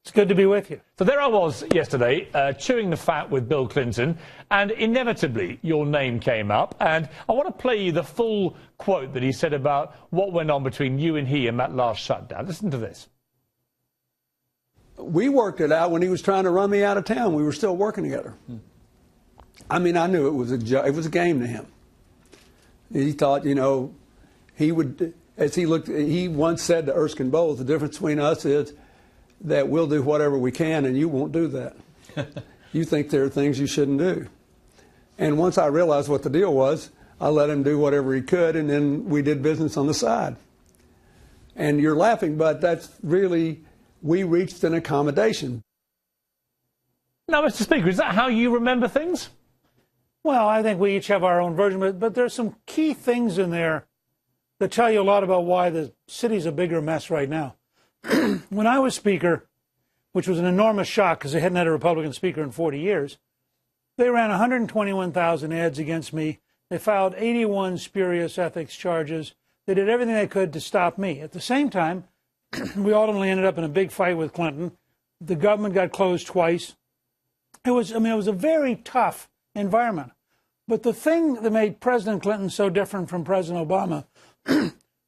It's good to be with you. So there I was yesterday, chewing the fat with Bill Clinton, and inevitably your name came up. And I want to play you the full quote that he said about what went on between you and he in that last shutdown. Listen to this. We worked it out when he was trying to run me out of town. We were still working together. I mean, I knew it was a game to him. He thought, you know, he would, as he looked, he once said to Erskine Bowles, the difference between us is that we'll do whatever we can and you won't do that. You think there are things you shouldn't do. And once I realized what the deal was, I let him do whatever he could, and then we did business on the side. And you're laughing, but that's really, we reached an accommodation. Now, Mr. Speaker, is that how you remember things? Well, I think we each have our own version, but there's some key things in there that tell you a lot about why the city's a bigger mess right now. When I was Speaker, which was an enormous shock because they hadn't had a Republican Speaker in 40 years, they ran 121,000 ads against me. They filed 81 spurious ethics charges. They did everything they could to stop me. At the same time, we ultimately ended up in a big fight with Clinton. The government got closed twice. It was a very tough environment. But the thing that made President Clinton so different from President Obama,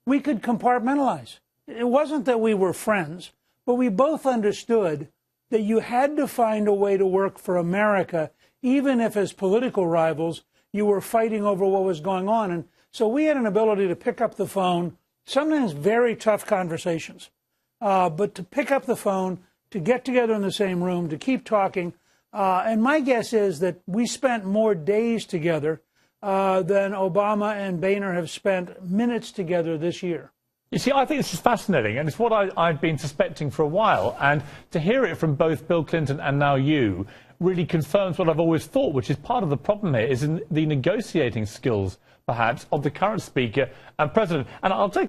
we could compartmentalize. It wasn't that we were friends, but we both understood that you had to find a way to work for America, even if as political rivals you were fighting over what was going on. And so we had an ability to pick up the phone, sometimes very tough conversations, but to pick up the phone, to get together in the same room, to keep talking. And my guess is that we spent more days together than Obama and Boehner have spent minutes together this year. You see, I think this is fascinating, and it's what I've been suspecting for a while. And to hear it from both Bill Clinton and now you really confirms what I've always thought, which is part of the problem here is in the negotiating skills, perhaps, of the current Speaker and President. And I'll take